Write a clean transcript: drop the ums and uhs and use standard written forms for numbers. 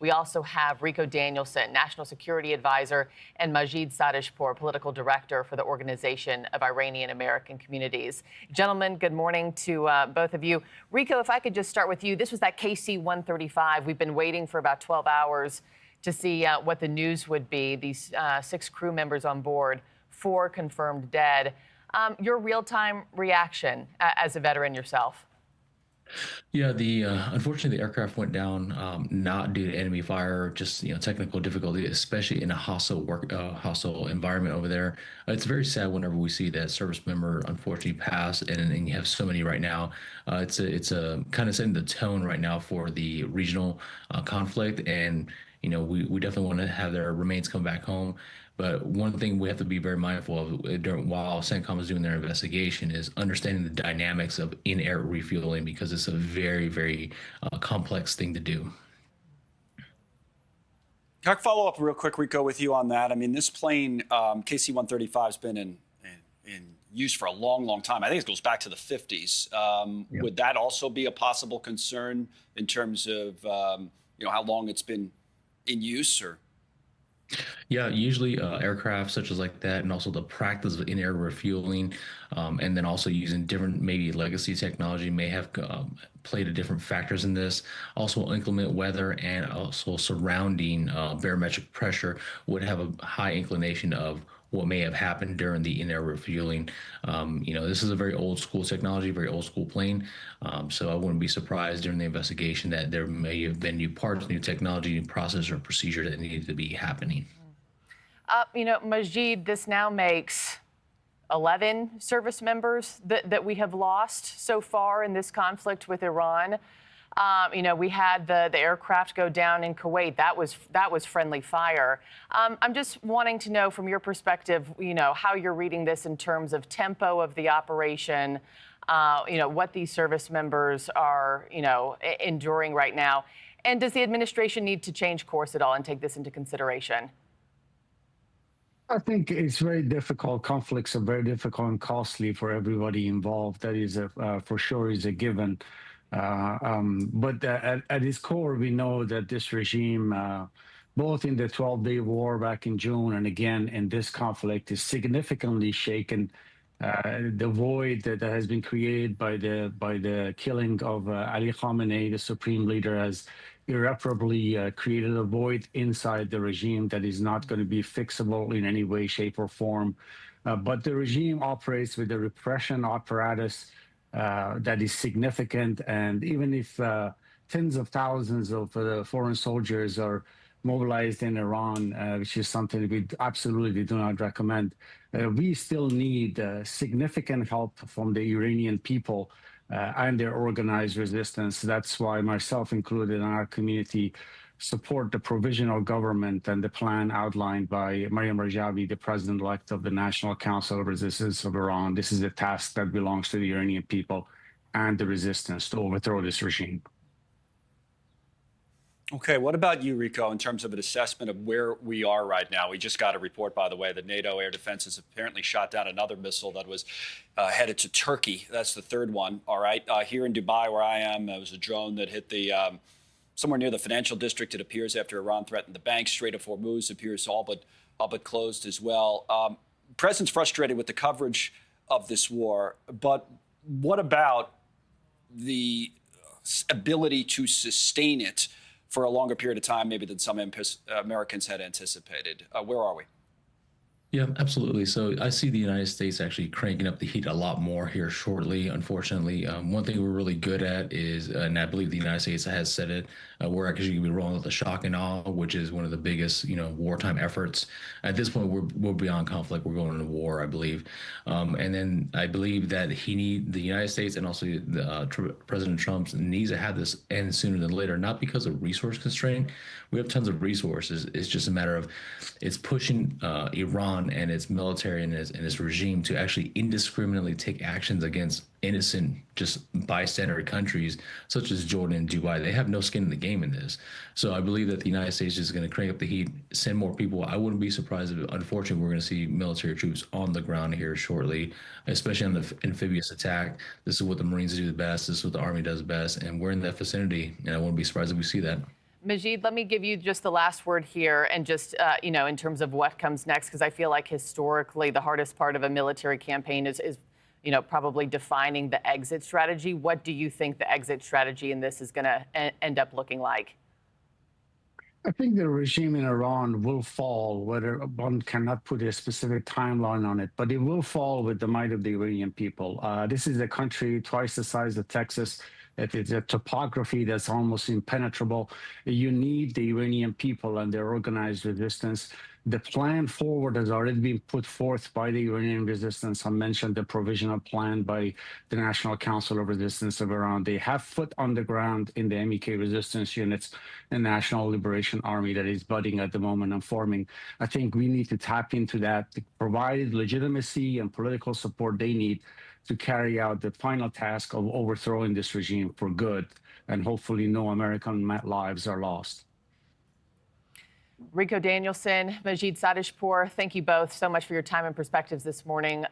We also have Rico Danielson, National Security Advisor, and Majid Sadishpour, Political Director for the Organization of Iranian-American Communities. Gentlemen, good morning to both of you. Rico, if I could just start with you. This was that KC-135. We've been waiting for about 12 hours to see what the news would be. These 6 crew members on board, 4 confirmed dead. Your real-time reaction as a veteran yourself? Yeah, unfortunately the aircraft went down not due to enemy fire, just technical difficulty, especially in a hostile environment over there. It's very sad whenever we see that service member unfortunately pass, and you have so many right now. It's a kind of setting the tone right now for the regional conflict, and we definitely want to have their remains come back home. But one thing we have to be very mindful of while CENTCOM is doing their investigation is understanding the dynamics of in-air refueling, because it's a very, very complex thing to do. Can I follow up real quick, Rico, with you on that? I mean, this plane, KC-135, has been in use for a long, long time. I think it goes back to the 50s. Yep. Would that also be a possible concern in terms of how long it's been in use? Or Yeah, usually aircraft such as like that, and also the practice of in-air refueling, and then also using different maybe legacy technology may have played a different factors in this. Also, inclement weather and also surrounding barometric pressure would have a high inclination of what may have happened during the in-air refueling. This is a very old school technology, very old school plane. So I wouldn't be surprised during the investigation that there may have been new parts, new technology, new process or procedure that needed to be happening. Majid, this now makes 11 service members that we have lost so far in this conflict with Iran. We had the aircraft go down in Kuwait. That was friendly fire. I'm just wanting to know from your perspective, how you're reading this in terms of tempo of the operation, what these service members are, enduring right now. And does the administration need to change course at all and take this into consideration? I think it's very difficult. Conflicts are very difficult and costly for everybody involved. That is for sure is a given. But at its core, we know that this regime, both in the 12-day war back in June and again in this conflict, is significantly shaken. The void that has been created by the killing of Ali Khamenei, the supreme leader, has irreparably created a void inside the regime that is not going to be fixable in any way, shape, or form. But the regime operates with a repression apparatus that is significant, and even if tens of thousands of foreign soldiers are mobilized in Iran, which is something we absolutely do not recommend, we still need significant help from the Iranian people and their organized resistance. That's why myself included in our community support the provisional government and the plan outlined by Mariam Rajavi, the president-elect of the National Council of Resistance of Iran. This is a task that belongs to the Iranian people and the resistance to overthrow this regime. Okay, what about you, Rico, in terms of an assessment of where we are right now? We just got a report, by the way, that NATO air defense has apparently shot down another missile that was headed to Turkey. That's the third one, all right? Here in Dubai, where I am, there was a drone that hit the somewhere near the financial district, it appears, after Iran threatened the bank. Strait of Hormuz appears all but closed as well. The president's frustrated with the coverage of this war, but what about the ability to sustain it for a longer period of time, maybe than some Americans had anticipated? Where are we? Yeah, absolutely. So I see the United States actually cranking up the heat a lot more here shortly, unfortunately. One thing we're really good at is, and I believe the United States has said it, we're actually going to be rolling with the shock and awe, which is one of the biggest, wartime efforts. At this point, we're beyond conflict. We're going into war, I believe. And then I believe that the United States and also President Trump needs to have this end sooner than later, not because of resource constraint. We have tons of resources. It's just a matter of it's pushing Iran and its military and its regime to actually indiscriminately take actions against innocent, just bystander countries such as Jordan and Dubai. They have no skin in the game in this. So I believe that the United States is going to crank up the heat, send more people. I wouldn't be surprised if, unfortunately, we're going to see military troops on the ground here shortly, especially on the amphibious attack. This is what the Marines do the best. This is what the Army does best. And we're in that vicinity, and I wouldn't be surprised if we see that. Majid, let me give you just the last word here, and just, in terms of what comes next, because I feel like historically the hardest part of a military campaign is probably defining the exit strategy. What do you think the exit strategy in this is going to end up looking like? I think the regime in Iran will fall, whether one cannot put a specific timeline on it, but it will fall with the might of the Iranian people. This is a country twice the size of Texas. It is a topography that's almost impenetrable. You need the Iranian people and their organized resistance. The plan forward has already been put forth by the Iranian resistance. I mentioned the provisional plan by the National Council of Resistance of Iran. They have foot on the ground in the MEK resistance units, the National Liberation Army that is budding at the moment and forming. I think we need to tap into that, to provide legitimacy and political support they need to carry out the final task of overthrowing this regime for good. And hopefully no American lives are lost. Rico Danielson, Majid Sadishpour, thank you both so much for your time and perspectives this morning.